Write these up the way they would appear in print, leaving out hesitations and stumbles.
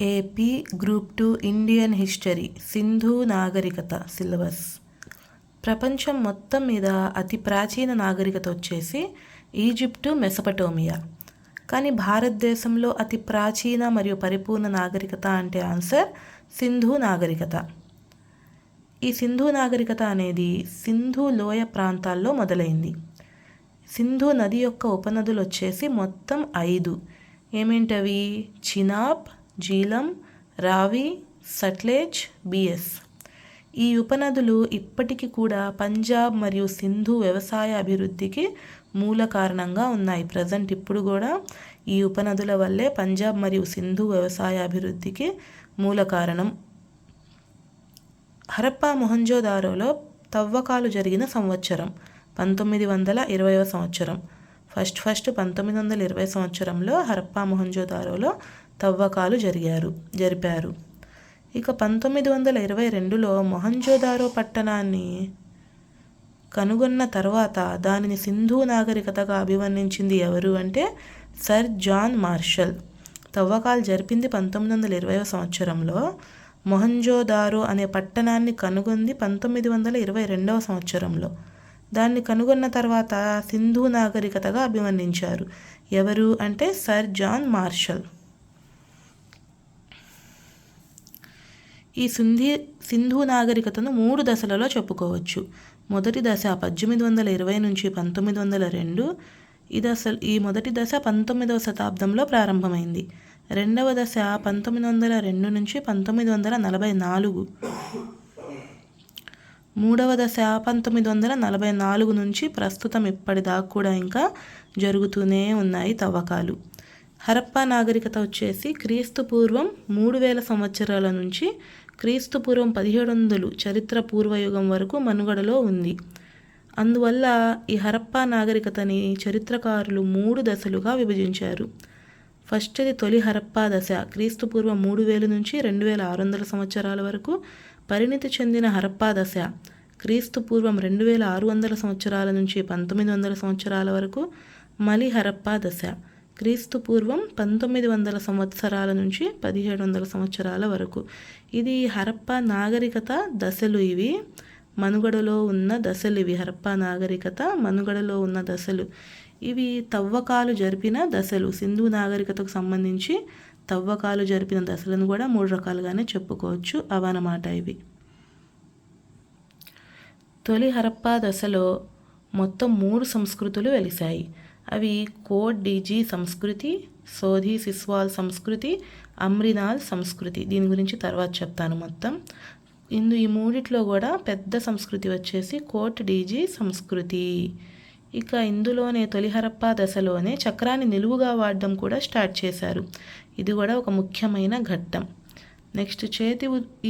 AP group 2 Indian history Sindhu నాగరికత syllabus. ప్రపంచం మొత్తం మీద అతి ప్రాచీన నాగరికత వచ్చేసి ఈజిప్టు, మెసపటోమియా. కానీ భారతదేశంలో అతి ప్రాచీన మరియు పరిపూర్ణ నాగరికత అంటే ఆన్సర్ సింధు నాగరికత. ఈ సింధు నాగరికత అనేది సింధు లోయ ప్రాంతాల్లో మొదలైంది. సింధు నది యొక్క ఉపనదులు వచ్చేసి మొత్తం 5. ఏమేంటవి? చినాబ్, జీలం, రావి, సట్లెజ్, బిఎస్. ఈ ఉపనదులు ఇప్పటికీ కూడా పంజాబ్ మరియు సింధు వ్యవసాయ అభివృద్ధికి మూల కారణంగా ఉన్నాయి. ప్రజెంట్ ఇప్పుడు కూడా ఈ ఉపనదుల వల్లే పంజాబ్ మరియు సింధు వ్యవసాయ అభివృద్ధికి మూల కారణం. హరప్పా మొహంజోదారోలో తవ్వకాలు జరిగిన సంవత్సరం 1920వ సంవత్సరం. ఫస్ట్ 1920 సంవత్సరంలో హరప్పా మొహంజోదారోలో తవ్వకాలు జరిపారు. ఇక 1922లో మొహంజోదారో పట్టణాన్ని కనుగొన్న తర్వాత దానిని సింధు నాగరికతగా అభివర్ణించింది ఎవరు అంటే సర్ జాన్ మార్షల్. తవ్వకాలు జరిపింది 1920వ సంవత్సరంలో. మొహంజోదారో అనే పట్టణాన్ని కనుగొంది 1922వ సంవత్సరంలో. దాన్ని కనుగొన్న తర్వాత సింధు నాగరికతగా అభివర్ణించారు. ఎవరు అంటే సర్ జాన్ మార్షల్. ఈ సింధు నాగరికతను 3 దశలలో చెప్పుకోవచ్చు. మొదటి దశ 1820 నుంచి 1902. ఈ మొదటి దశ 19వ శతాబ్దంలో ప్రారంభమైంది. రెండవ దశ 1902 నుంచి 1944. మూడవ దశ 1944 నుంచి ప్రస్తుతం ఇప్పటిదాకా కూడా ఇంకా జరుగుతూనే ఉన్నాయి తవ్వకాలు. హరప్పా నాగరికత వచ్చేసి క్రీస్తు పూర్వం 3000 సంవత్సరాల నుంచి క్రీస్తు పూర్వం 1700 చరిత్ర పూర్వయుగం వరకు మనుగడలో ఉంది. అందువల్ల ఈ హరప్పా నాగరికతని చరిత్రకారులు 3 దశలుగా విభజించారు. ఫస్ట్ది తొలి హరప్పా దశ క్రీస్తు పూర్వం 3000 నుంచి 2600 సంవత్సరాల వరకు. పరిణితి చెందిన హరప్పా దశ క్రీస్తు పూర్వం 2600 సంవత్సరాల నుంచి 1900 సంవత్సరాల వరకు. మలి హరప్పా దశ క్రీస్తు పూర్వం 1900 సంవత్సరాల నుంచి 1700 సంవత్సరాల వరకు. ఇది హరప్పా నాగరికత దశలు. ఇవి మనుగడలో ఉన్న దశలు. ఇవి హరప్పా నాగరికత మనుగడలో ఉన్న దశలు. ఇవి తవ్వకాలు జరిపిన దశలు. సింధు నాగరికతకు సంబంధించి తవ్వకాలు జరిపిన దశలను కూడా 3 రకాలుగానే చెప్పుకోవచ్చు. అవన్నమాట ఇవి. తొలి హరప్పా దశలో మొత్తం 3 సంస్కృతులు వెలిశాయి. అవి కోట్ డీజీ సంస్కృతి, సోధి సిస్వాల్ సంస్కృతి, అమ్రినాల్ సంస్కృతి. దీని గురించి తర్వాత చెప్తాను మొత్తం. ఈ మూడిట్లో కూడా పెద్ద సంస్కృతి వచ్చేసి కోట్ డీజీ సంస్కృతి. ఇక ఇందులోనే తొలి హరప్పా దశలోనే చక్రాన్ని నిలువుగా వాడడం కూడా స్టార్ట్ చేశారు. ఇది కూడా ఒక ముఖ్యమైన ఘట్టం. నెక్స్ట్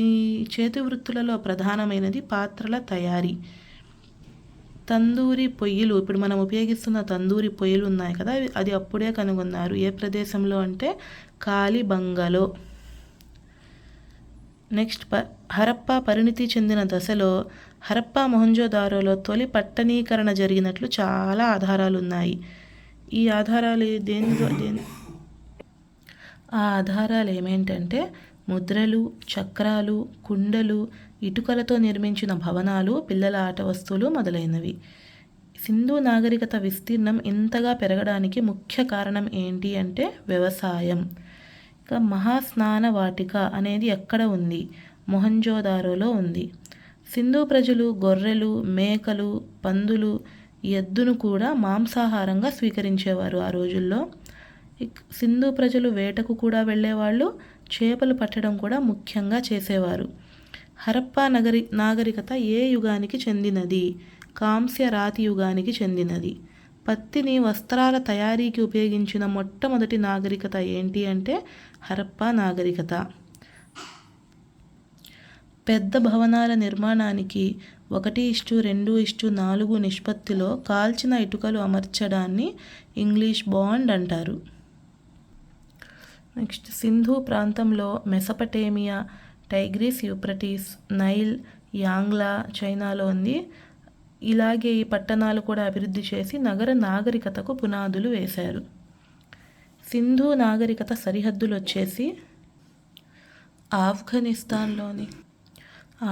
ఈ చేతి వృత్తులలో ప్రధానమైనది పాత్రల తయారీ. తందూరి పొయ్యిలు, ఇప్పుడు మనం ఉపయోగిస్తున్న తందూరి పొయ్యిలు ఉన్నాయి కదా, అది అప్పుడే కనుగొన్నారు. ఏ ప్రదేశంలో అంటే కాలిబంగలో. నెక్స్ట్ హరప్పా పరిణితి చెందిన దశలో హరప్పా మొహంజోదారోలో తొలి పట్టణీకరణ జరిగినట్లు చాలా ఆధారాలు ఉన్నాయి. ఈ ఆధారాలు ఆ ఆధారాలు ఏమేంటంటే ముద్రలు, చక్రాలు, కుండలు, ఇటుకలతో నిర్మించిన భవనాలు, పిల్లల ఆట వస్తువులు మొదలైనవి. సింధు నాగరికత విస్తీర్ణం ఇంతగా పెరగడానికి ముఖ్య కారణం ఏంటి అంటే వ్యవసాయం. ఇక మహాస్నాన వాటిక అనేది ఎక్కడ ఉంది? మొహంజోదారోలో ఉంది. సింధు ప్రజలు గొర్రెలు, మేకలు, పందులు, ఎద్దును కూడా మాంసాహారంగా స్వీకరించేవారు ఆ రోజుల్లో. సింధు ప్రజలు వేటకు కూడా వెళ్ళేవాళ్ళు. చేపలు పట్టడం కూడా ముఖ్యంగా చేసేవారు. హరప్పా నాగరికత ఏ యుగానికి చెందినది? కాంస్య రాతి యుగానికి చెందినది. పత్తిని వస్త్రాల తయారీకి ఉపయోగించిన మొట్టమొదటి నాగరికత ఏంటి అంటే హరప్పా నాగరికత. పెద్ద భవనాల నిర్మాణానికి 1:2:4 నిష్పత్తిలో కాల్చిన ఇటుకలు అమర్చడాన్ని ఇంగ్లీష్ బాండ్ అంటారు. నెక్స్ట్ సింధు ప్రాంతంలో మెసపటేమియా, టైగ్రిస్, యూఫ్రటీస్, నైల్, యాంగ్లా చైనాలో ఉంది. ఇలాగే ఈ పట్టణాలు కూడా అభివృద్ధి చేసి నగర నాగరికతకు పునాదులు వేశారు. సింధు నాగరికత సరిహద్దులు వచ్చేసి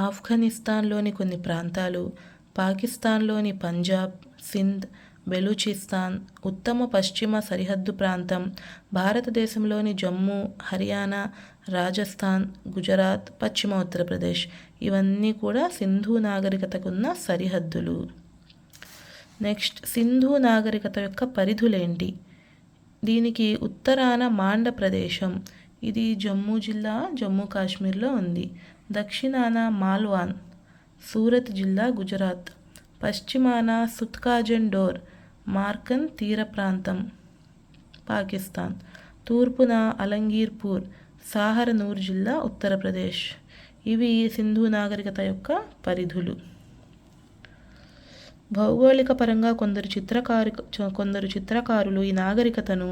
ఆఫ్ఘనిస్తాన్లోని కొన్ని ప్రాంతాలు, పాకిస్తాన్లోని పంజాబ్, సింధ్, బెలూచిస్తాన్, ఉత్తమ పశ్చిమ సరిహద్దు ప్రాంతం, భారతదేశంలోని జమ్మూ, హర్యానా, రాజస్థాన్, గుజరాత్, పశ్చిమ ఉత్తరప్రదేశ్ ఇవన్నీ కూడా సింధు నాగరికతకున్న సరిహద్దులు. నెక్స్ట్, సింధు నాగరికత యొక్క పరిధులేంటి? దీనికి ఉత్తరాన మాండ ప్రదేశం, ఇది జమ్మూ జిల్లా, జమ్మూ కాశ్మీర్లో ఉంది. దక్షిణాన మాల్వాన్, సూరత్ జిల్లా, గుజరాత్. పశ్చిమాన సుత్కాజన్ డోర్, మార్కన్ తీర ప్రాంతం, పాకిస్తాన్. తూర్పున అలంగీర్పూర్, సాహరనూర్ జిల్లా, ఉత్తరప్రదేశ్. ఇవి సింధు నాగరికత యొక్క పరిధులు. భౌగోళిక పరంగా కొందరు చిత్రకారులు ఈ నాగరికతను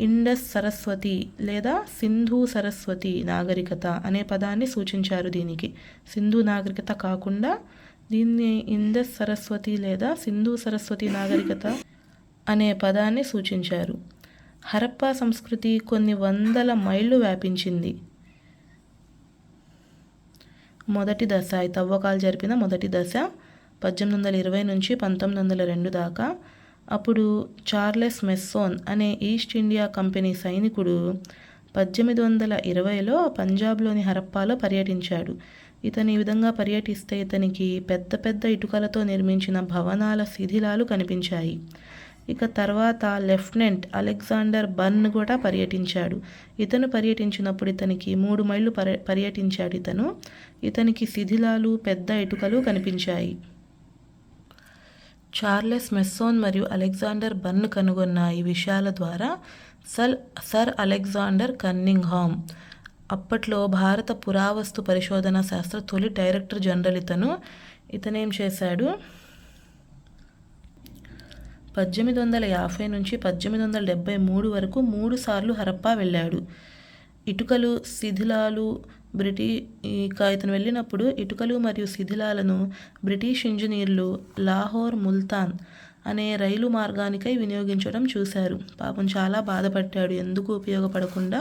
ఇండస్ సరస్వతి లేదా సింధు సరస్వతి నాగరికత అనే పదాన్ని సూచించారు. దీనికి సింధు నాగరికత కాకుండా దీన్ని ఇండస్ సరస్వతి లేదా సింధు సరస్వతి నాగరికత అనే పదాన్ని సూచించారు. హరప్పా సంస్కృతి కొన్ని వందల మైళ్ళు వ్యాపించింది. మొదటి దశ, ఈ తవ్వకాలు జరిపిన మొదటి దశ 1820 నుంచి 1902 దాకా. అప్పుడు చార్లెస్ మెస్సోన్ అనే ఈస్ట్ ఇండియా కంపెనీ సైనికుడు 1820లో పంజాబ్లోని హరప్పాలో పర్యటించాడు. ఇతను ఈ విధంగా పర్యటిస్తే ఇతనికి పెద్ద పెద్ద ఇటుకలతో నిర్మించిన భవనాల శిథిలాలు కనిపించాయి. ఇక తర్వాత లెఫ్టినెంట్ అలెగ్జాండర్ బర్న్ కూడా పర్యటించాడు. ఇతను పర్యటించినప్పుడు ఇతనికి 3 మైళ్ళు పర్యటించాడు. ఇతనికి శిథిలాలు, పెద్ద ఇటుకలు కనిపించాయి. చార్లెస్ మెస్సోన్ మరియు అలెగ్జాండర్ బర్న్ కనుగొన్న ఈ విషయాల ద్వారా సర్ అలెగ్జాండర్ కన్నింగ్హామ్, అప్పట్లో భారత పురావస్తు పరిశోధన శాస్త్ర తొలి డైరెక్టర్ జనరల్, ఇతనేం చేశాడు, 1850 నుంచి 1873 వరకు 3 సార్లు హరప్పా వెళ్ళాడు. ఇటుకలు, శిథిలాలు ఇతను వెళ్ళినప్పుడు ఇటుకలు మరియు శిథిలాలను బ్రిటిష్ ఇంజనీర్లు లాహోర్ ముల్తాన్ అనే రైలు మార్గానికై వినియోగించడం చూశారు. పాపం చాలా బాధపడ్డాడు, ఎందుకు ఉపయోగపడకుండా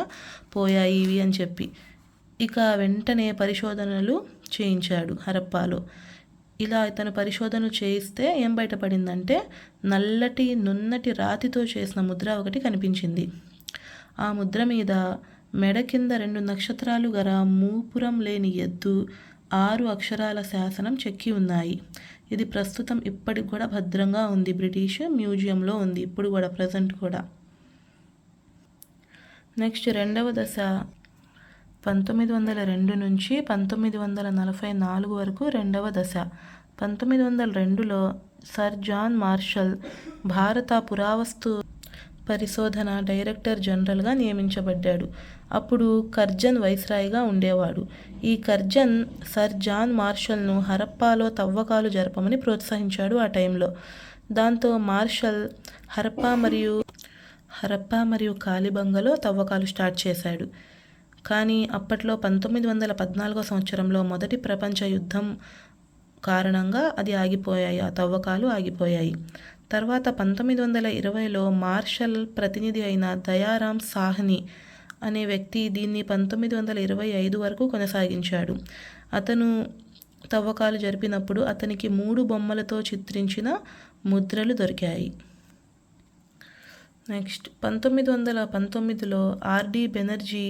పోయాయి ఇవి అని చెప్పి. ఇక వెంటనే పరిశోధనలు చేయించాడు హరప్పాలో. ఇలా ఇతను పరిశోధనలు చేయిస్తే ఏం బయటపడిందంటే నల్లటి నున్నటి రాతితో చేసిన ముద్ర ఒకటి కనిపించింది. ఆ ముద్ర మీద మెడ కింద 2 నక్షత్రాలు గల మూపురం లేని ఎద్దు 6 అక్షరాల శాసనం చెక్కి ఉన్నాయి. ఇది ప్రస్తుతం ఇప్పటికి కూడా భద్రంగా ఉంది, బ్రిటిష్ మ్యూజియంలో ఉంది ఇప్పుడు కూడా, ప్రజెంట్ కూడా. నెక్స్ట్, రెండవ దశ 1902 నుంచి 1944 వరకు రెండవ దశ. 1902లో సర్ జాన్ మార్షల్ భారత పురావస్తు పరిశోధన డైరెక్టర్ జనరల్గా నియమించబడ్డాడు. అప్పుడు కర్జన్ వైస్రాయ్గా ఉండేవాడు. ఈ కర్జన్ సర్ జాన్ మార్షల్ను హరప్పాలో తవ్వకాలు జరపమని ప్రోత్సహించాడు ఆ టైంలో. దాంతో మార్షల్ హరప్పా మరియు కాలిబంగలో తవ్వకాలు స్టార్ట్ చేశాడు. కానీ అప్పట్లో 1914 సంవత్సరంలో మొదటి ప్రపంచ యుద్ధం కారణంగా అది ఆగిపోయాయి, ఆ తవ్వకాలు ఆగిపోయాయి. తర్వాత 1920లో మార్షల్ ప్రతినిధి అయిన దయారాం సాహ్ని అనే వ్యక్తి దీన్ని 1925 వరకు కొనసాగించాడు. అతను తవ్వకాలు జరిపినప్పుడు అతనికి 3 బొమ్మలతో చిత్రించిన ముద్రలు దొరికాయి. నెక్స్ట్, 1919లో ఆర్డి బెనర్జీ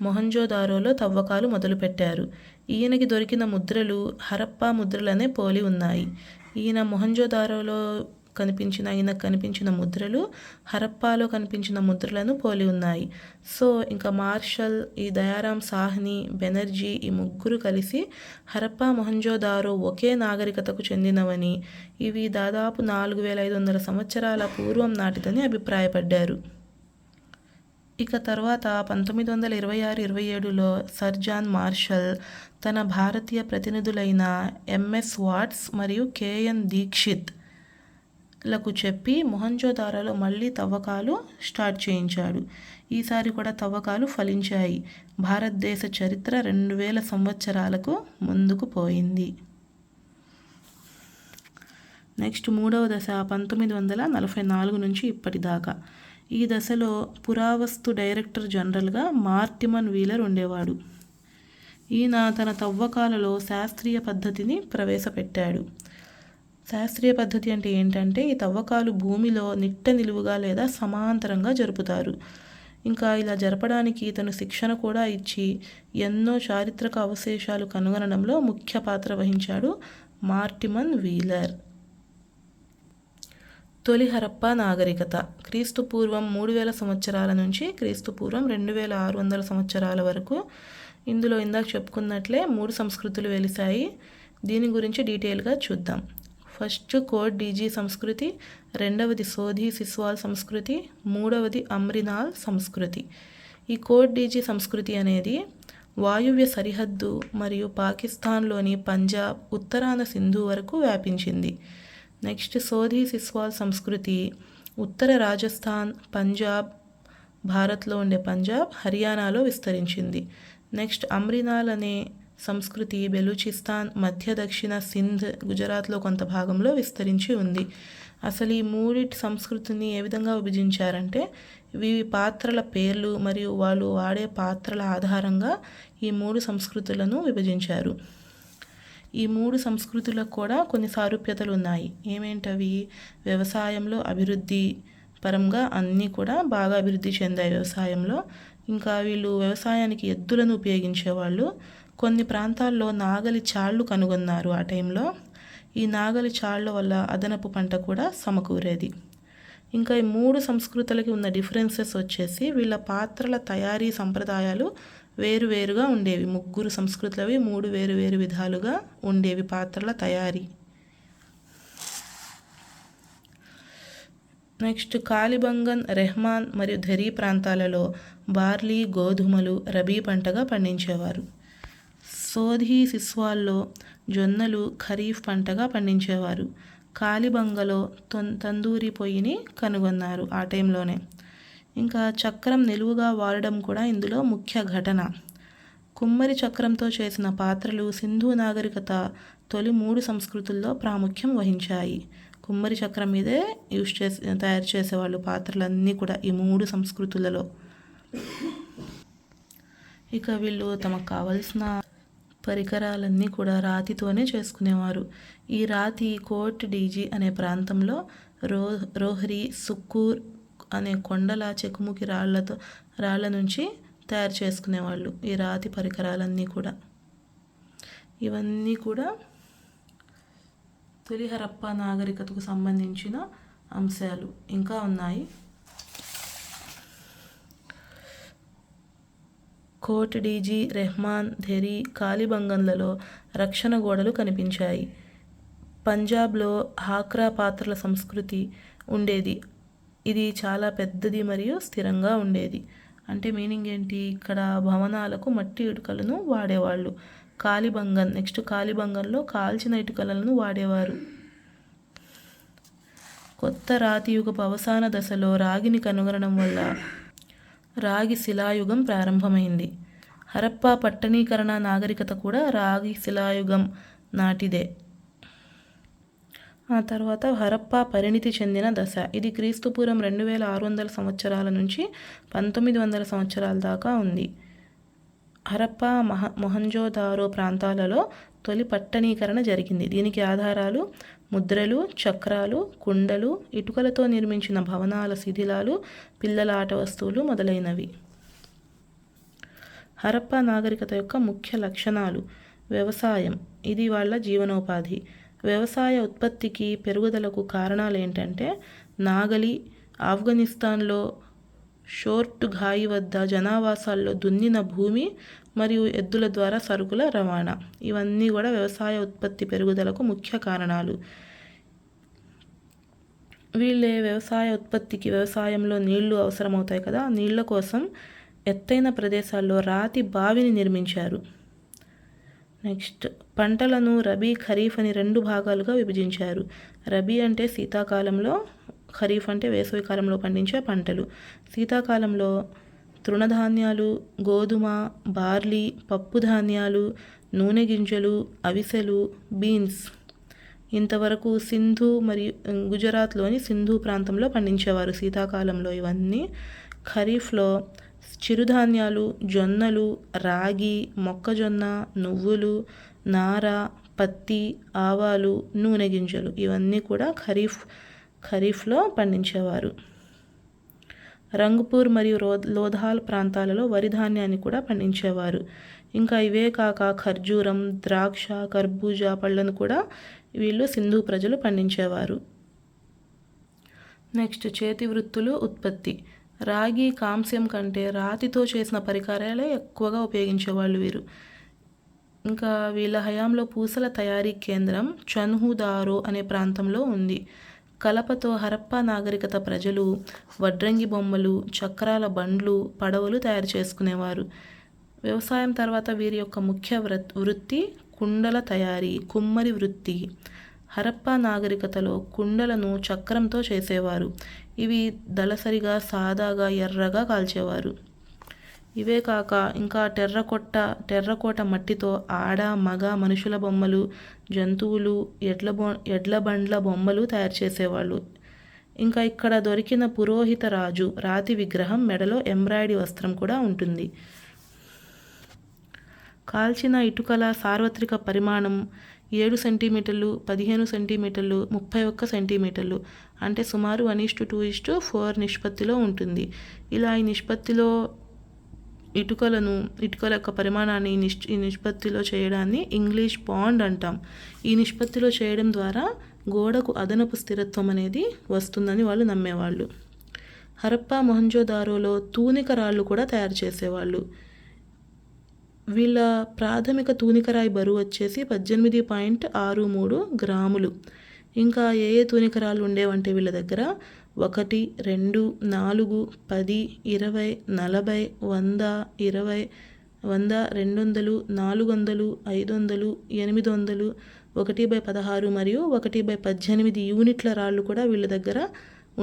మొహంజోదారోలో తవ్వకాలు మొదలుపెట్టారు. ఈయనకి దొరికిన ముద్రలు హరప్పా ముద్రలనే పోలి ఉన్నాయి. ఈయన మొహంజోదారోలో కనిపించిన ముద్రలు హరప్పాలో కనిపించిన ముద్రలను పోలి ఉన్నాయి. సో ఇంకా మార్షల్, ఈ దయారాం సాహ్ని, బెనర్జీ ఈ ముగ్గురు కలిసి హరప్పా, మొహంజోదారో ఒకే నాగరికతకు చెందినవని, ఇవి దాదాపు 4500 సంవత్సరాల పూర్వం నాటిదని అభిప్రాయపడ్డారు. ఇక తర్వాత 1926-27లో సర్ జాన్ మార్షల్ తన భారతీయ ప్రతినిధులైన ఎంఎస్ వాట్స్ మరియు కేఎన్ దీక్షిత్ లకు చెప్పి మొహంజోదారోలో మళ్ళీ తవ్వకాలు స్టార్ట్ చేయించాడు. ఈసారి కూడా తవ్వకాలు ఫలించాయి. భారతదేశ చరిత్ర 2000 సంవత్సరాలకు ముందుకు పోయింది. నెక్స్ట్, మూడవ దశ 1944 నుంచి ఇప్పటిదాకా. ఈ దశలో పురావస్తు డైరెక్టర్ జనరల్గా మార్టిమన్ వీలర్ ఉండేవాడు. ఈయన తన తవ్వకాలలో శాస్త్రీయ పద్ధతిని ప్రవేశపెట్టాడు. శాస్త్రీయ పద్ధతి అంటే ఏంటంటే ఈ తవ్వకాలు భూమిలో నిట్ట నిలువుగా లేదా సమాంతరంగా జరుపుతారు. ఇంకా ఇలా జరపడానికి ఇతను శిక్షణ కూడా ఇచ్చి ఎన్నో చారిత్రక అవశేషాలు కనుగొనడంలో ముఖ్య పాత్ర వహించాడు మార్టిమన్ వీలర్. తొలి హరప్పా నాగరికత క్రీస్తు పూర్వం 3000 సంవత్సరాల నుంచి క్రీస్తు పూర్వం 2600 సంవత్సరాల వరకు. ఇందులో ఇందాక చెప్పుకున్నట్లే 3 సంస్కృతులు వెలిశాయి. దీని గురించి డీటెయిల్గా చూద్దాం. ఫస్ట్ కోట్ డీజీ సంస్కృతి, రెండవది సోధి సిస్వాల్ సంస్కృతి, మూడవది అమ్రినాల్ సంస్కృతి. ఈ కోట్ డీజీ సంస్కృతి అనేది వాయువ్య సరిహద్దు మరియు పాకిస్తాన్లోని పంజాబ్, ఉత్తరాన సింధు వరకు వ్యాపించింది. నెక్స్ట్ సోధి సిస్వాల్ సంస్కృతి ఉత్తర రాజస్థాన్, పంజాబ్, భారత్లో ఉండే పంజాబ్, హర్యానాలో విస్తరించింది. నెక్స్ట్ అమ్రినాల్ అనే సంస్కృతి బెలూచిస్తాన్, మధ్య దక్షిణ సింధ్, గుజరాత్లో కొంత భాగంలో విస్తరించి ఉంది. అసలు ఈ మూడిటి సంస్కృతిని ఏ విధంగా విభజించారంటే వివి పాత్రల పేర్లు మరియు వాళ్ళు వాడే పాత్రల ఆధారంగా ఈ 3 సంస్కృతులను విభజించారు. ఈ 3 సంస్కృతులకు కూడా కొన్ని సారూప్యతలు ఉన్నాయి. ఏమేంటవి? వ్యవసాయంలో అభివృద్ధి పరంగా అన్నీ కూడా బాగా అభివృద్ధి చెందాయి వ్యవసాయంలో. ఇంకా వీళ్ళు వ్యవసాయానికి ఎద్దులను ఉపయోగించేవాళ్ళు. కొన్ని ప్రాంతాల్లో నాగలి చాళ్ళు కనుగొన్నారు ఆ టైంలో. ఈ నాగలి చాళ్ళ వల్ల అదనపు పంట కూడా సమకూరేది. ఇంకా ఈ 3 సంస్కృతులకి ఉన్న డిఫరెన్సెస్ వచ్చేసి వీళ్ళ పాత్రల తయారీ సంప్రదాయాలు వేరువేరుగా ఉండేవి. 3 సంస్కృతులవి 3 వేరు విధాలుగా ఉండేవి పాత్రల తయారీ. నెక్స్ట్ కాలిబంగన్, రెహమాన్ మరియు ధరీ ప్రాంతాలలో బార్లీ, గోధుమలు రబీ పంటగా పండించేవారు. సోధి సిస్వాల్లో జొన్నలు ఖరీఫ్ పంటగా పండించేవారు. కాలిబంగలో తందూరి పొయ్యిని కనుగొన్నారు ఆ టైంలోనే. ఇంకా చక్రం నిలువుగా వాడడం కూడా ఇందులో ముఖ్య ఘటన. కుమ్మరి చక్రంతో చేసిన పాత్రలు సింధు నాగరికత తొలి 3 సంస్కృతుల్లో ప్రాముఖ్యం వహించాయి. కుమ్మరి చక్రం మీదే తయారు చేసేవాళ్ళు పాత్రలన్నీ కూడా ఈ 3 సంస్కృతులలో. ఇక వీళ్ళు తమకు కావలసిన పరికరాలన్నీ కూడా రాతితోనే చేసుకునేవారు. ఈ రాతి కోట్ డీజీ అనే ప్రాంతంలో రోహ్రీ, సుక్కూర్ అనే కొండల చెకుముకి రాళ్ల నుంచి తయారు చేసుకునేవాళ్ళు ఈ రాతి పరికరాలన్నీ కూడా. ఇవన్నీ కూడా తొలి హరప్పా నాగరికతకు సంబంధించిన అంశాలు ఇంకా ఉన్నాయి. కోట్ డీజీ, రెహమాన్, ధెరీ, కాలిబంగన్లలో రక్షణ గోడలు కనిపించాయి. పంజాబ్లో హాక్రా పాత్రల సంస్కృతి ఉండేది. ఇది చాలా పెద్దది మరియు స్థిరంగా ఉండేది. అంటే మీనింగ్ ఏంటి? ఇక్కడ భవనాలకు మట్టి ఇటుకలను వాడేవాళ్ళు. నెక్స్ట్ కాలిబంగన్లో కాల్చిన ఇటుకలను వాడేవారు. కొత్త రాతి యుగపు అవసాన దశలో రాగిని కనుగొనడం వల్ల రాగి శిలాయుగం ప్రారంభమైంది. హరప్పా పట్టణీకరణ నాగరికత కూడా రాగి శిలాయుగం నాటిదే. ఆ తర్వాత హరప్పా పరిణితి చెందిన దశ. ఇది క్రీస్తుపూర్వం 2600 సంవత్సరాల నుంచి 1900 సంవత్సరాల దాకా ఉంది. హరప్పా, మొహంజోదారో ప్రాంతాలలో తొలి పట్టణీకరణ జరిగింది. దీనికి ఆధారాలు ముద్రలు, చక్రాలు, కుండలు, ఇటుకలతో నిర్మించిన భవనాల శిథిలాలు, పిల్లల ఆట వస్తువులు మొదలైనవి. హరప్పా నాగరికత యొక్క ముఖ్య లక్షణాలు. వ్యవసాయం, ఇది వాళ్ళ జీవనోపాధి. వ్యవసాయ ఉత్పత్తికి పెరుగుదలకు కారణాలు ఏంటంటే నాగలి, ఆఫ్ఘనిస్తాన్లో షోర్ట్ ఘాయి వద్ద జనావాసాల్లో దున్నిన భూమి మరియు ఎద్దుల ద్వారా సరుకుల రవాణా. ఇవన్నీ కూడా వ్యవసాయ ఉత్పత్తి పెరుగుదలకు ముఖ్య కారణాలు. వీళ్ళే వ్యవసాయ ఉత్పత్తికి వ్యవసాయంలో నీళ్లు అవసరమవుతాయి కదా, నీళ్ల కోసం ఎత్తైన ప్రదేశాల్లో రాతి బావిని నిర్మించారు. నెక్స్ట్ పంటలను రబీ, ఖరీఫ్ అని 2 భాగాలుగా విభజించారు. రబీ అంటే శీతాకాలంలో, ఖరీఫ్ అంటే వేసవికాలంలో పండించే పంటలు. శీతాకాలంలో తృణధాన్యాలు, గోధుమ, బార్లీ, పప్పు ధాన్యాలు, నూనె గింజలు, అవిసెలు, బీన్స్ ఇంతవరకు సింధు మరియు గుజరాత్లోని సింధు ప్రాంతంలో పండించేవారు శీతాకాలంలో ఇవన్నీ. ఖరీఫ్లో చిరుధాన్యాలు, జొన్నలు, రాగి, మొక్కజొన్న, నువ్వులు, నార, పత్తి, ఆవాలు, నూనె గింజలు ఇవన్నీ కూడా ఖరీఫ్లో పండించేవారు. రంగ్పూర్ మరియు లోథాల్ ప్రాంతాలలో వరి ధాన్యాన్ని కూడా పండించేవారు. ఇంకా ఇవే కాక ఖర్జూరం, ద్రాక్ష, కర్బూజా పళ్ళను కూడా వీళ్ళు సింధు ప్రజలు పండించేవారు. నెక్స్ట్ చేతి వృత్తులు ఉత్పత్తి. రాగి, కాంస్యం కంటే రాతితో చేసిన పరికరాలే ఎక్కువగా ఉపయోగించేవాళ్ళు వీరు. ఇంకా వీళ్ళ హయాంలో పూసల తయారీ కేంద్రం చన్హుదారో అనే ప్రాంతంలో ఉంది. కలపతో హరప్పా నాగరికత ప్రజలు వడ్రంగి బొమ్మలు, చక్రాల బండ్లు, పడవలు తయారు చేసుకునేవారు. వ్యవసాయం తర్వాత వీరి యొక్క ముఖ్య వృత్తి కుండల తయారీ, కుమ్మరి వృత్తి. హరప్పా నాగరికతలో కుండలను చక్రంతో చేసేవారు. ఇవి దళసరిగా, సాదాగా, ఎర్రగా కాల్చేవారు. ఇవే కాక ఇంకా టెర్రకోట మట్టితో ఆడ, మగ, మనుషుల బొమ్మలు, జంతువులు, ఎడ్ల బండ్ల బొమ్మలు తయారు చేసేవాళ్ళు. ఇంకా ఇక్కడ దొరికిన పురోహిత రాజు రాతి విగ్రహం మెడలో ఎంబ్రాయిడరీ వస్త్రం కూడా ఉంటుంది. కాల్చిన ఇటుకల సార్వత్రిక పరిమాణం 7 సెంటీమీటర్లు, 15 సెంటీమీటర్లు, 31 సెంటీమీటర్లు, అంటే సుమారు 1:2:4 నిష్పత్తిలో ఉంటుంది. ఇలా ఈ నిష్పత్తిలో ఇటుకల యొక్క పరిమాణాన్ని ఈ నిష్పత్తిలో చేయడాన్ని ఇంగ్లీష్ పాండ్ అంటాం. ఈ నిష్పత్తిలో చేయడం ద్వారా గోడకు అదనపు స్థిరత్వం అనేది వస్తుందని వాళ్ళు నమ్మేవాళ్ళు. హరప్పా మొహంజోదారోలో తూనిక రాళ్ళు కూడా తయారు చేసేవాళ్ళు. వీళ్ళ ప్రాథమిక తూనికరాయి బరువు వచ్చేసి 18.63 గ్రాములు. ఇంకా ఏ తూనికరాలు ఉండేవంటే వీళ్ళ దగ్గర 1, 2, 4, 10, 20, 40, 100, 20, 100, 200, 400, 500, 800, 1/16 మరియు 1/18 యూనిట్ల రాళ్ళు కూడా వీళ్ళ దగ్గర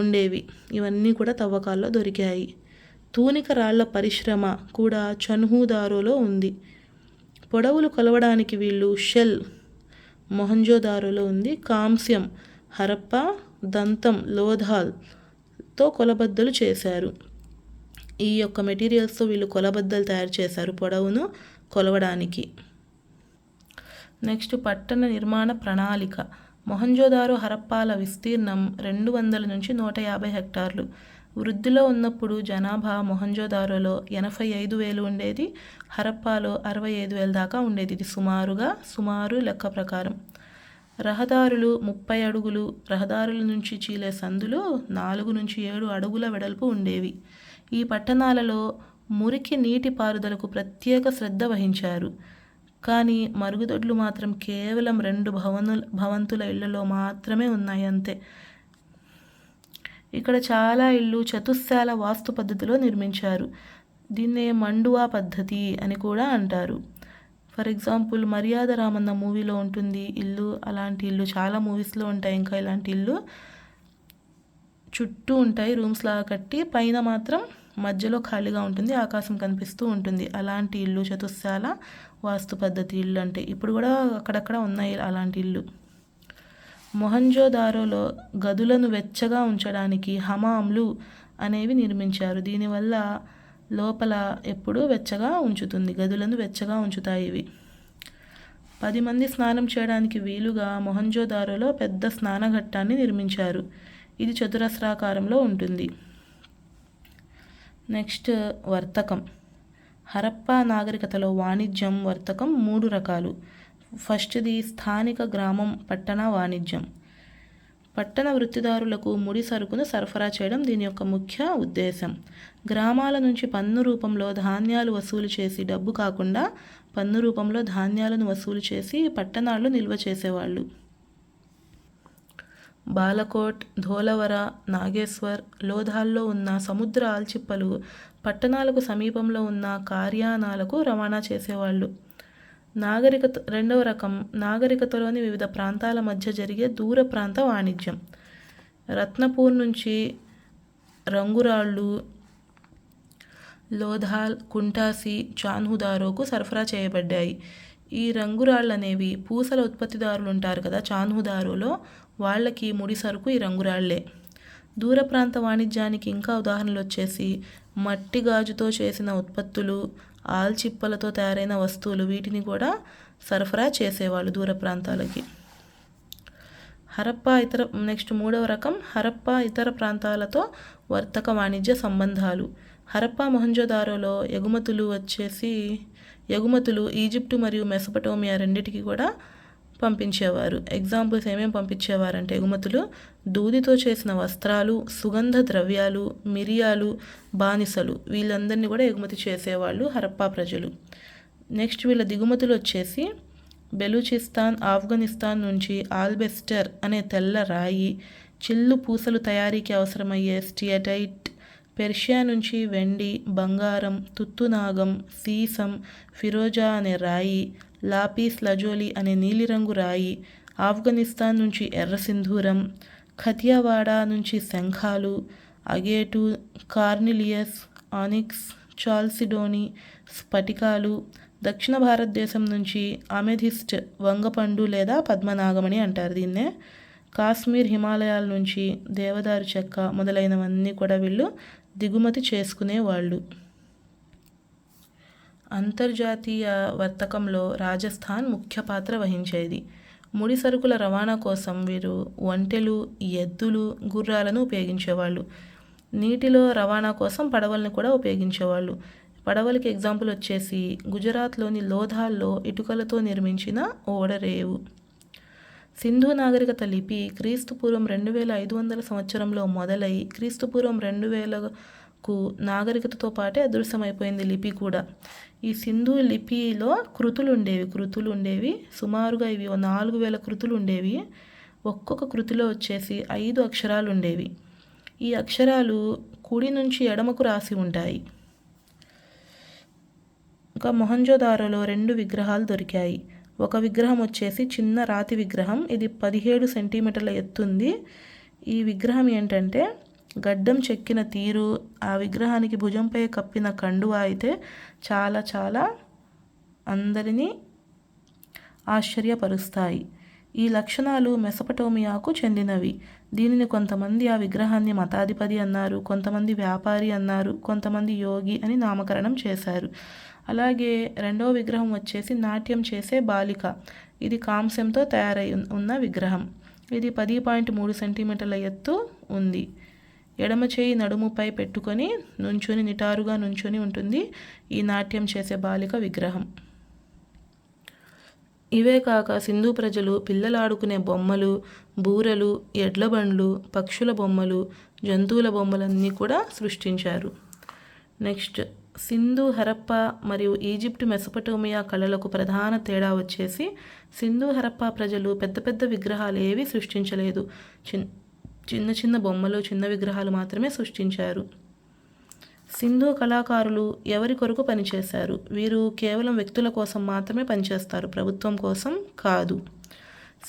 ఉండేవి. ఇవన్నీ కూడా తవ్వకాల్లో దొరికాయి. తూనిక రాళ్ల పరిశ్రమ కూడా చన్హుదారోలో ఉంది. పొడవులు కొలవడానికి వీళ్ళు షెల్ మొహంజోదారోలో ఉంది. కాంస్యం హరప్పా, దంతం లోథాల్తో కొలబద్దలు చేశారు. ఈ యొక్క మెటీరియల్స్తో వీళ్ళు కొలబద్దలు తయారు చేశారు పొడవును కొలవడానికి. నెక్స్ట్ పట్టణ నిర్మాణ ప్రణాళిక. మొహంజోదారో హరప్పాల విస్తీర్ణం 200 నుంచి 150 హెక్టార్లు. వృద్ధిలో ఉన్నప్పుడు జనాభా మొహంజోదారోలో 85,000 ఉండేది, హరప్పాలో 65,000 దాకా ఉండేది. ఇది సుమారు లెక్క ప్రకారం. రహదారులు 30 అడుగులు, రహదారుల నుంచి చీలే సందులు 4 నుంచి 7 అడుగుల వెడల్పు ఉండేవి. ఈ పట్టణాలలో మురికి నీటి పారుదలకు ప్రత్యేక శ్రద్ధ వహించారు. కానీ మరుగుదొడ్లు మాత్రం కేవలం 2 భవంతుల ఇళ్లలో మాత్రమే ఉన్నాయి అంతే. ఇక్కడ చాలా ఇళ్ళు చతుశ్శాల వాస్తు పద్ధతిలో నిర్మించారు. దీన్నే మండువా పద్ధతి అని కూడా అంటారు. ఫర్ ఎగ్జాంపుల్ మర్యాద రామన్న మూవీలో ఉంటుంది ఇల్లు, అలాంటి ఇల్లు చాలా మూవీస్లో ఉంటాయి. ఇంకా ఇలాంటి ఇల్లు చుట్టూ ఉంటాయి రూమ్స్ లాగా కట్టి, పైన మాత్రం మధ్యలో ఖాళీగా ఉంటుంది, ఆకాశం కనిపిస్తూ ఉంటుంది. అలాంటి ఇల్లు చతుశ్శాల వాస్తు పద్ధతి ఇల్లు అంటే. ఇప్పుడు కూడా అక్కడక్కడ ఉన్నాయి అలాంటి ఇల్లు. మొహంజోదారోలో గదులను వెచ్చగా ఉంచడానికి హమాంలు అనేవి నిర్మించారు. దీనివల్ల లోపల ఎప్పుడూ వెచ్చగా ఉంచుతుంది, గదులను వెచ్చగా ఉంచుతాయి ఇవి. 10 మంది స్నానం చేయడానికి వీలుగా మొహంజోదారోలో పెద్ద స్నానఘట్టాన్ని నిర్మించారు. ఇది చతురస్రాకారంలో ఉంటుంది. నెక్స్ట్ వర్తకం. హరప్పా నాగరికతలో వాణిజ్యం, వర్తకం 3 రకాలు. ఫస్ట్ది స్థానిక గ్రామం పట్టణ వాణిజ్యం. పట్టణ వృత్తిదారులకు ముడి సరుకును సరఫరా చేయడం దీని యొక్క ముఖ్య ఉద్దేశం. గ్రామాల నుంచి పన్ను రూపంలో ధాన్యాలు వసూలు చేసి, డబ్బు కాకుండా పన్ను రూపంలో ధాన్యాలను వసూలు చేసి పట్టణాల్లో నిల్వ చేసేవాళ్ళు. బాలకోట్, ధోలవర, నాగేశ్వర్, లోథాల్లో ఉన్న సముద్ర ఆల్చిప్పలు పట్టణాలకు సమీపంలో ఉన్న కార్యానాలకు రవాణా చేసేవాళ్ళు. రెండవ రకం నాగరికతలోని వివిధ ప్రాంతాల మధ్య జరిగే దూర ప్రాంత వాణిజ్యం. రత్నపూర్ నుంచి రంగురాళ్ళు లోథాల్, కుంటాసి, చాన్హుదారోకు సరఫరా చేయబడ్డాయి. ఈ రంగురాళ్ళు అనేవి పూసల ఉత్పత్తిదారులు ఉంటారు కదా చాన్హుదారోలో, వాళ్ళకి ముడి సరుకు ఈ రంగురాళ్లే. దూర ప్రాంత వాణిజ్యానికి ఇంకా ఉదాహరణలు వచ్చేసి మట్టి గాజుతో చేసిన ఉత్పత్తులు, ఆల్చిప్పలతో తయారైన వస్తువులు వీటిని కూడా సరఫరా చేసేవాళ్ళు దూర ప్రాంతాలకి. నెక్స్ట్ 3వ రకం హరప్పా ఇతర ప్రాంతాలతో వర్తక వాణిజ్య సంబంధాలు. హరప్పా మొహంజోదారోలో ఎగుమతులు ఈజిప్టు మరియు మెసపటోమియా రెండిటికి కూడా పంపించేవారు. ఎగ్జాంపుల్స్ ఏమేమి పంపించేవారంటే ఎగుమతులు దూదితో చేసిన వస్త్రాలు, సుగంధ ద్రవ్యాలు, మిరియాలు, బానిసలు వీళ్ళందరినీ కూడా ఎగుమతి చేసేవాళ్ళు హరప్పా ప్రజలు. నెక్స్ట్ వీళ్ళ దిగుమతులు వచ్చేసి బెలూచిస్తాన్, ఆఫ్ఘనిస్తాన్ నుంచి ఆల్బెస్టర్ అనే తెల్ల రాయి, చిల్లు పూసలు తయారీకి అవసరమయ్యే స్టియటైట్, పెర్షియా నుంచి వెండి, బంగారం, తుత్తునాగం, సీసం, ఫిరోజా అనే రాయి, లాపీస్ లజోలి అనే నీలిరంగు రాయి, ఆఫ్ఘనిస్తాన్ నుంచి ఎర్ర సింధూరం, ఖతియావాడా నుంచి శంఖాలు, అగేటు, కార్నిలియస్, ఆనిక్స్, చాల్సిడోని, స్ఫటికాలు, దక్షిణ భారతదేశం నుంచి అమెథిస్ట్ వంగపండు లేదా పద్మనాగమణి అంటారు దీన్నే, కాశ్మీర్ హిమాలయాల నుంచి దేవదారు చెక్క మొదలైనవన్నీ కూడా వీళ్ళు దిగుమతి చేసుకునేవాళ్ళు. అంతర్జాతీయ వర్తకంలో రాజస్థాన్ ముఖ్య పాత్ర వహించేది. ముడి సరుకుల రవాణా కోసం వీరు ఒంటెలు, ఎద్దులు, గుర్రాలను ఉపయోగించేవాళ్ళు. నీటిలో రవాణా కోసం పడవలను కూడా ఉపయోగించేవాళ్ళు. పడవలకి ఎగ్జాంపుల్ వచ్చేసి గుజరాత్లోని లోధాల్లో ఇటుకలతో నిర్మించిన ఓడరేవు. సింధు నాగరికత లిపి క్రీస్తుపూర్వం 2500 సంవత్సరంలో మొదలై క్రీస్తుపూర్వం 2000కు నాగరికతతో పాటే అదృశ్యమైపోయింది లిపి కూడా. ఈ సింధు లిపిలో కృతులు ఉండేవి. సుమారుగా ఇవి 4000 కృతులు ఉండేవి. ఒక్కొక్క కృతిలో వచ్చేసి 5 అక్షరాలు ఉండేవి. ఈ అక్షరాలు కుడి నుంచి ఎడమకు రాసి ఉంటాయి. ఇంకా మొహంజోదారోలో 2 విగ్రహాలు దొరికాయి. ఒక విగ్రహం వచ్చేసి చిన్న రాతి విగ్రహం, ఇది 17 సెంటీమీటర్ల ఎత్తుంది. ఈ విగ్రహం ఏంటంటే గడ్డం చెక్కిన తీరు, ఆ విగ్రహానికి భుజంపై కప్పిన కండువా అయితే చాలా చాలా అందరినీ ఆశ్చర్యపరుస్తాయి. ఈ లక్షణాలు మెసపటోమియాకు చెందినవి. దీనిని కొంతమంది ఆ విగ్రహాన్ని మతాధిపతి అన్నారు, కొంతమంది వ్యాపారి అన్నారు, కొంతమంది యోగి అని నామకరణం చేశారు. అలాగే 2వ విగ్రహం వచ్చేసి నాట్యం చేసే బాలిక. ఇది కాంస్యంతో తయారై ఉన్న విగ్రహం. ఇది 10.3 సెంటీమీటర్ల ఎత్తు ఉంది. ఎడమ చేయి నడుముపై పెట్టుకొని నిటారుగా నుంచొని ఉంటుంది ఈ నాట్యం చేసే బాలిక విగ్రహం. ఇవే కాక సింధు ప్రజలు పిల్లలు ఆడుకునే బొమ్మలు, బూరలు, ఎడ్ల బండ్లు, పక్షుల బొమ్మలు, జంతువుల బొమ్మలన్నీ కూడా సృష్టించారు. నెక్స్ట్ సింధు, హరప్పా మరియు ఈజిప్టు మెసపటోమియా కళలకు ప్రధాన తేడా వచ్చేసి సింధు హరప్పా ప్రజలు పెద్ద పెద్ద విగ్రహాలు ఏవి సృష్టించలేదు. చిన్న చిన్న బొమ్మలు, చిన్న విగ్రహాలు మాత్రమే సృష్టించారు. సింధు కళాకారులు ఎవరి కొరకు పనిచేశారు? వీరు కేవలం వ్యక్తుల కోసం మాత్రమే పనిచేస్తారు, ప్రభుత్వం కోసం కాదు.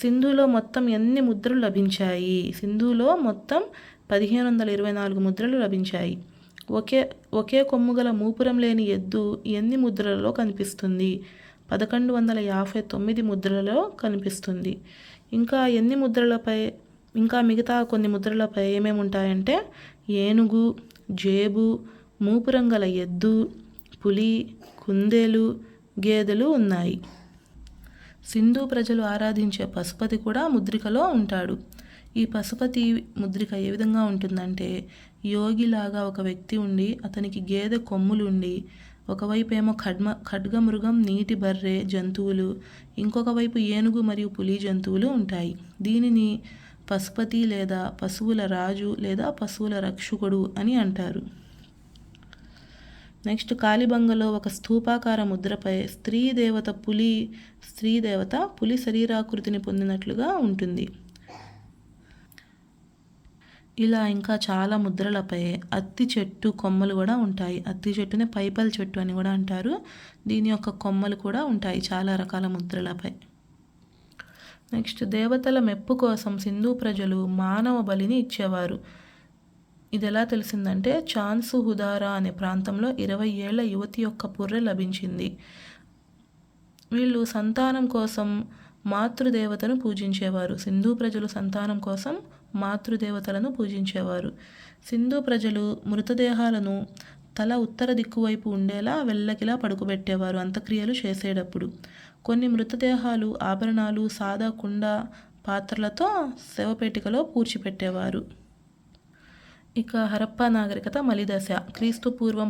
సింధులో మొత్తం ఎన్ని ముద్రలు లభించాయి? సింధులో మొత్తం 1524 ముద్రలు లభించాయి. ఒకే కొమ్ముగల మూపురం లేని ఎద్దు ఎన్ని ముద్రలలో కనిపిస్తుంది? 1159 ముద్రలలో కనిపిస్తుంది. ఇంకా మిగతా కొన్ని ముద్రలపై ఏమేమి ఉంటాయంటే ఏనుగు, జేబు, మూపురం గల ఎద్దు, పులి, కుందేలు, గేదెలు ఉన్నాయి. సింధు ప్రజలు ఆరాధించే పశుపతి కూడా ముద్రికలో ఉంటాడు. ఈ పశుపతి ముద్రిక ఏ విధంగా ఉంటుందంటే యోగిలాగా ఒక వ్యక్తి ఉండి అతనికి గేదె కొమ్ములు ఉండి, ఒకవైపు ఏమో ఖడ్గమృగం, నీటి బర్రె జంతువులు, ఇంకొక వైపు ఏనుగు మరియు పులి జంతువులు ఉంటాయి. దీనిని పశుపతి లేదా పశువుల రాజు లేదా పశువుల రక్షకుడు అని అంటారు. నెక్స్ట్ కాలిబంగలో ఒక స్థూపాకార ముద్రపై స్త్రీ దేవత పులి శరీరాకృతిని పొందినట్లుగా ఉంటుంది. ఇలా ఇంకా చాలా ముద్రలపై అత్తి చెట్టు కొమ్మలు కూడా ఉంటాయి. అత్తి చెట్టుని పైపల్ చెట్టు అని కూడా అంటారు. దీని యొక్క కొమ్మలు కూడా ఉంటాయి చాలా రకాల ముద్రలపై. నెక్స్ట్ దేవతల మెప్పు కోసం సింధు ప్రజలు మానవ బలిని ఇచ్చేవారు. ఇది ఎలా తెలిసిందంటే చాన్సు హుదారా అనే ప్రాంతంలో 20 ఏళ్ల యువతి యొక్క పుర్రె లభించింది. వీళ్ళు సంతానం కోసం మాతృదేవతను పూజించేవారు. సింధు ప్రజలు సంతానం కోసం మాతృదేవతలను పూజించేవారు. సింధు ప్రజలు మృతదేహాలను తల ఉత్తర దిక్కు వైపు ఉండేలా వెల్లకిలా పడుకోబెట్టేవారు అంత్యక్రియలు చేసేటప్పుడు. కొన్ని మృతదేహాలు ఆభరణాలు సాదా కుండ పాత్రలతో శవపేటికలో పూడ్చిపెట్టేవారు. ఇక హరప్పా నాగరికత మలిదశ క్రీస్తుపూర్వం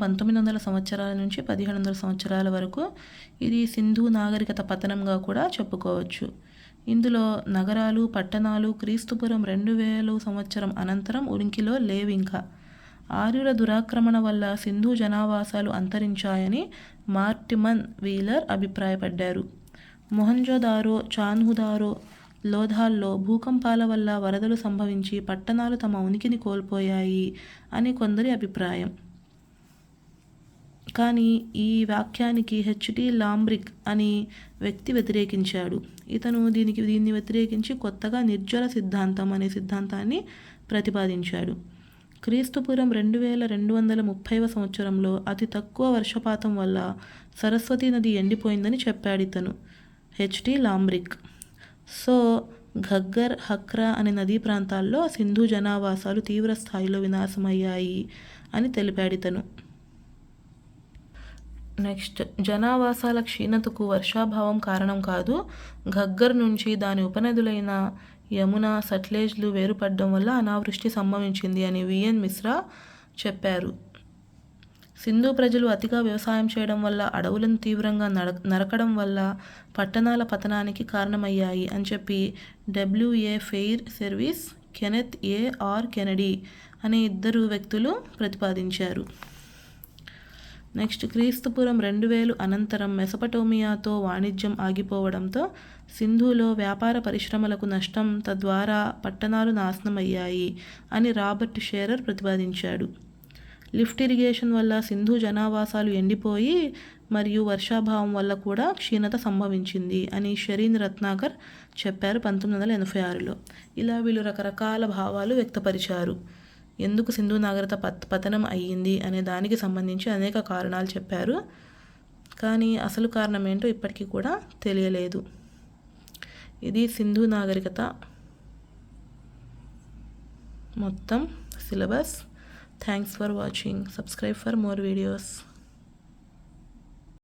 1900 సంవత్సరాల నుంచి 1700 సంవత్సరాల వరకు ఇది సింధు నాగరికత పతనంగా కూడా చెప్పుకోవచ్చు. ఇందులో నగరాలు పట్టణాలు క్రీస్తుపురం 2000 సంవత్సరం అనంతరం ఉనికిలో లేవింకా. ఆర్యుల దురాక్రమణ వల్ల సింధు జనావాసాలు అంతరించాయని మార్టిమన్ వీలర్ అభిప్రాయపడ్డారు. మొహంజోదారో చాన్హుదారో లోథాల్లో భూకంపాల వల్ల వరదలు సంభవించి పట్టణాలు తమ ఉనికిని కోల్పోయాయి అని కొందరి అభిప్రాయం. కానీ ఈ వాక్యానికి హెచ్టి లాంబ్రిక్ అని వ్యక్తి వ్యతిరేకించాడు. ఇతను దీన్ని వ్యతిరేకించి కొత్తగా నిర్జల సిద్ధాంతం అనే సిద్ధాంతాన్ని ప్రతిపాదించాడు. క్రీస్తుపురం 2230వ సంవత్సరంలో అతి తక్కువ వర్షపాతం వల్ల సరస్వతీ నది ఎండిపోయిందని చెప్పాడు ఇతను హెచ్టి లాంబ్రిక్. సో ఘగ్గర్ హక్రా అనే నదీ ప్రాంతాల్లో సింధు జనావాసాలు తీవ్ర స్థాయిలో వినాశమయ్యాయి అని తెలిపాడితను. నెక్స్ట్, జనావాసాల క్షీణతకు వర్షాభావం కారణం కాదు. ఘగ్గర్ నుంచి దాని ఉపనదులైన యమున సట్లెజ్లు వేరుపడడం వల్ల అనావృష్టి సంభవించింది అని విఎన్ మిశ్రా చెప్పారు. సింధు ప్రజలు అతిగా వ్యవసాయం చేయడం వల్ల అడవులను తీవ్రంగా నరకడం వల్ల పట్టణాల పతనానికి కారణమయ్యాయి అని చెప్పి W A Fairservis, Kenneth A R. Kennedy అనే ఇద్దరు వ్యక్తులు ప్రతిపాదించారు. నెక్స్ట్, క్రీస్తుపురం 2000 అనంతరం మెసపటోమియాతో వాణిజ్యం ఆగిపోవడంతో సింధులో వ్యాపార పరిశ్రమలకు నష్టం, తద్వారా పట్టణాలు నాశనమయ్యాయి అని రాబర్ట్ షేరర్ ప్రతిపాదించాడు. లిఫ్ట్ ఇరిగేషన్ వల్ల సింధు జనావాసాలు ఎండిపోయి మరియు వర్షాభావం వల్ల కూడా క్షీణత సంభవించింది అని షరీన్ రత్నాకర్ చెప్పారు 1986లో. ఇలా వీళ్ళు రకరకాల భావాలు వ్యక్తపరిచారు. ఎందుకు సింధు నాగరికత పతనం అయ్యింది అనే దానికి సంబంధించి అనేక కారణాలు చెప్పారు. కానీ అసలు కారణం ఏంటో ఇప్పటికీ కూడా తెలియలేదు. ఇది సింధు నాగరికత మొత్తం syllabus. Thanks for watching. Subscribe for more videos.